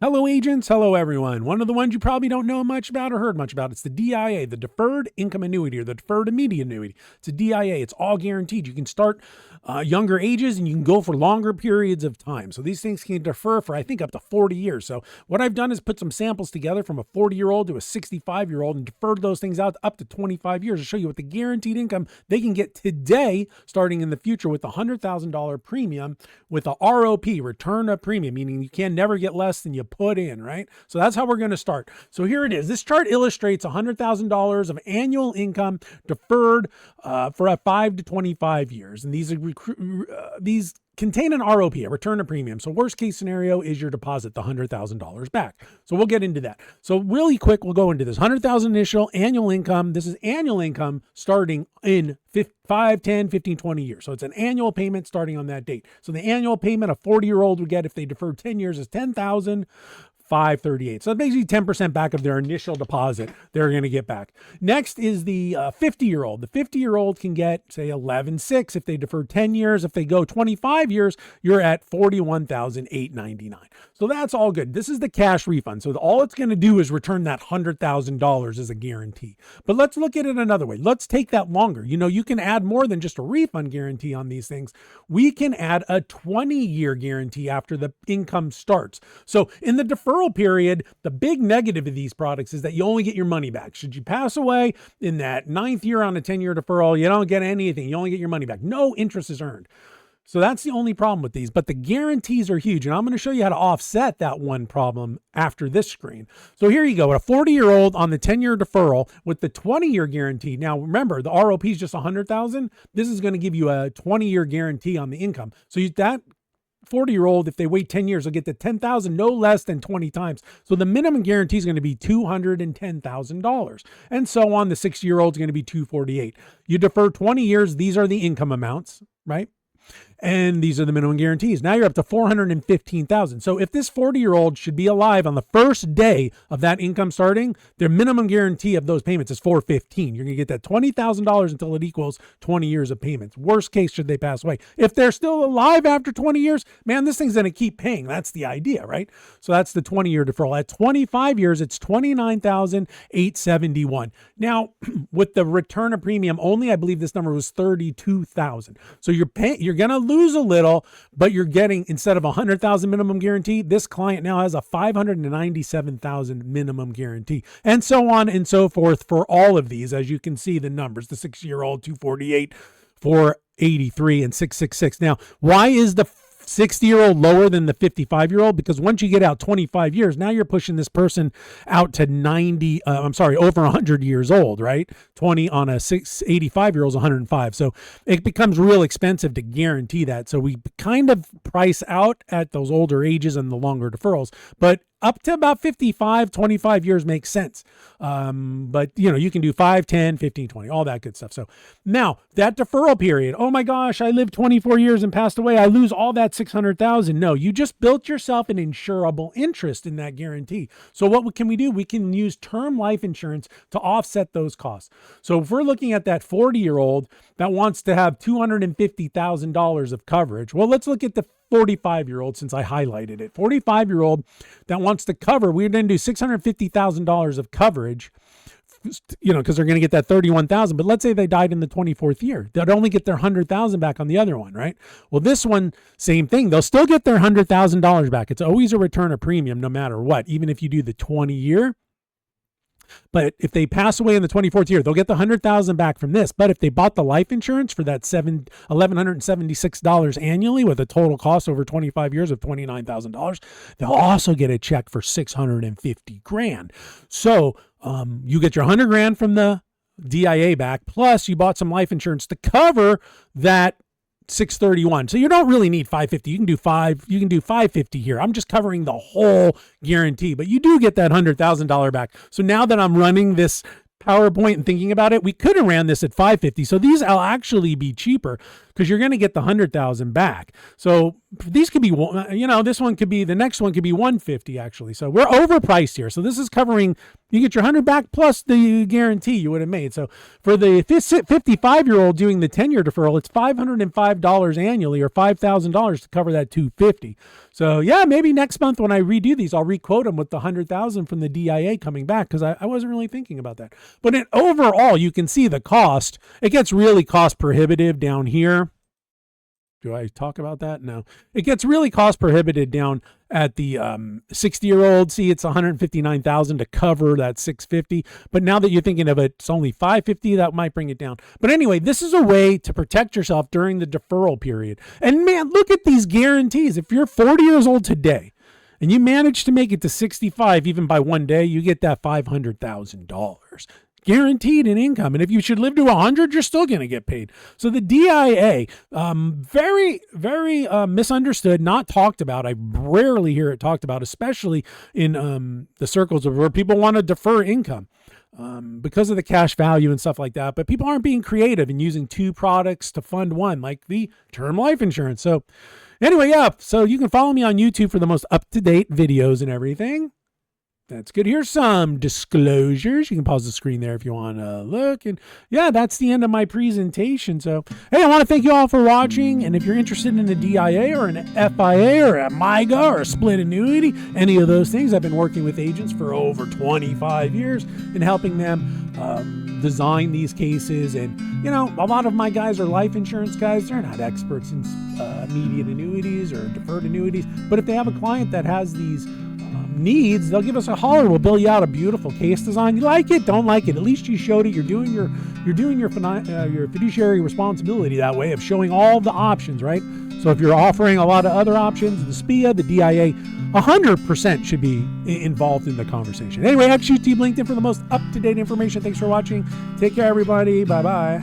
Hello, agents. Hello, everyone. One of the ones you probably don't know much about or heard much about, it's the DIA, the Deferred Income Annuity, or the Deferred Immediate Annuity. It's a DIA. It's all guaranteed. You can start younger ages and you can go for longer periods of time. So these things can defer for, I think, up to 40 years. So what I've done is put some samples together from a 40-year-old to a 65-year-old and deferred those things out up to 25 years to show you what the guaranteed income they can get today, starting in the future with a $100,000 premium with a ROP, return of premium, meaning you can never get less than you put in, right? So that's how we're going to start. So here it is. This chart illustrates $100,000 of annual income deferred for 5 to 25 years. And these contain an ROP, a return of premium. So worst case scenario is your deposit the $100,000 back. So we'll get into that. So really quick, we'll go into this. 100,000 initial annual income. This is annual income starting in 5, 10, 15, 20 years. So it's an annual payment starting on that date. So the annual payment a 40-year-old would get if they deferred 10 years is $10,538. So that's basically 10% back of their initial deposit they're going to get back. Next is the 50-year-old. The 50-year-old can get, say, $11,600 if they defer 10 years. If they go 25 years, you're at $41,899. So that's all good. This is the cash refund. So all it's going to do is return that $100,000 as a guarantee. But let's look at it another way. Let's take that longer. You know, you can add more than just a refund guarantee on these things. We can add a 20-year guarantee after the income starts. So in the deferral period, the big negative of these products is that you only get your money back. Should you pass away in that 9th year on a 10-year deferral, you don't get anything. You only get your money back. No interest is earned. So that's the only problem with these, but the guarantees are huge. And I'm going to show you how to offset that one problem after this screen. So here you go, a 40-year-old on the 10-year deferral with the 20-year guarantee. Now, remember, the ROP is just $100,000. This is going to give you a 20-year guarantee on the income. So that 40-year-old, if they wait 10 years, will get the $10,000 no less than 20 times. So the minimum guarantee is going to be $210,000. And so on, the 60-year-old is going to be $248,000. You defer 20 years, these are the income amounts, right? And these are the minimum guarantees. Now you're up to $415,000. So if this 40-year-old should be alive on the first day of that income starting, their minimum guarantee of those payments is $415,000. You're going to get that $20,000 until it equals 20 years of payments. Worst case, should they pass away. If they're still alive after 20 years, man, this thing's going to keep paying. That's the idea, right? So that's the 20-year deferral. At 25 years, it's $29,871. Now, with the return of premium only, I believe this number was $32,000. So you're going to lose a little, but you're getting, instead of $100,000 minimum guarantee, this client now has a $597,000 minimum guarantee, and so on and so forth for all of these. As you can see, the numbers, the 6-year-old, 248, 483, and 666. Now, why is the 60-year-old lower than the 55-year-old? Because once you get out 25 years, now you're pushing this person out to over 100 years old, right? 20 on a 85-year-old is 105. So it becomes real expensive to guarantee that. So we kind of price out at those older ages and the longer deferrals, but up to about 55, 25 years makes sense. But you know, you can do 5, 10, 15, 20, all that good stuff. So now that deferral period, oh my gosh, I lived 24 years and passed away, I lose all that 600,000. No, you just built yourself an insurable interest in that guarantee. So what can we do? We can use term life insurance to offset those costs. So if we're looking at that 40-year-old that wants to have $250,000 of coverage, well, let's look at the 45-year-old, since I highlighted it. 45-year-old that wants to cover, we're going to do $650,000 of coverage, you know, because they're going to get that $31,000. But let's say they died in the 24th year. They'd only get their $100,000 back on the other one, right? Well, this one, same thing. They'll still get their $100,000 back. It's always a return of premium no matter what, even if you do the 20-year. But if they pass away in the 24th year, they'll get the $100,000 back from this. But if they bought the life insurance for that $1,176 annually with a total cost over 25 years of $29,000, they'll also get a check for $650,000. So you get your $100,000 from the DIA back, plus you bought some life insurance to cover that $631. So you don't really need $550. You can do $550 here. I'm just covering the whole guarantee, but you do get that $100,000 back. So now that I'm running this PowerPoint and thinking about it, we could have ran this at $550. So these will actually be cheaper. because you're going to get the 100,000 back. So these could be, this one could be, the next one could be 150 actually. So we're overpriced here. So this is covering, you get your 100 back plus the guarantee you would have made. So for the 55-year-old doing the 10-year deferral, it's $505 annually or $5,000 to cover that 250. So yeah, maybe next month when I redo these, I'll requote them with the 100,000 from the DIA coming back, because I wasn't really thinking about that. But overall, you can see the cost. It gets really cost prohibitive down here. Do I talk about that? No. It gets really cost prohibitive down at the 60-year-old. See, it's $159,000 to cover that 650. But now that you're thinking of it, it's only $550. That might bring it down. But anyway, this is a way to protect yourself during the deferral period. And man, look at these guarantees. If you're 40 years old today and you manage to make it to 65, even by one day, you get that $500,000. Guaranteed in income. And if you should live to 100, you're still going to get paid. So the DIA, very, very misunderstood, not talked about. I rarely hear it talked about, especially in the circles where people want to defer income because of the cash value and stuff like that. But people aren't being creative and using two products to fund one, like the term life insurance. So anyway, yeah, so you can follow me on YouTube for the most up-to-date videos and everything. That's good. Here's some disclosures. You can pause the screen there if you want to look. And yeah, that's the end of my presentation. So, hey, I want to thank you all for watching. And if you're interested in a DIA or an FIA or a MIGA or a split annuity, any of those things, I've been working with agents for over 25 years and helping them design these cases. And, a lot of my guys are life insurance guys. They're not experts in immediate annuities or deferred annuities. But if they have a client that has these needs, they'll give us a holler. We'll bill you out a beautiful case design. You like it, don't like it, at least you showed it. You're doing your fiduciary responsibility that way of showing all the options, right? So if you're offering a lot of other options, the SPIA, the DIA, 100% should be involved in the conversation. Anyway, XUT LinkedIn for the most up-to-date information. Thanks for watching. Take care, everybody. Bye-bye.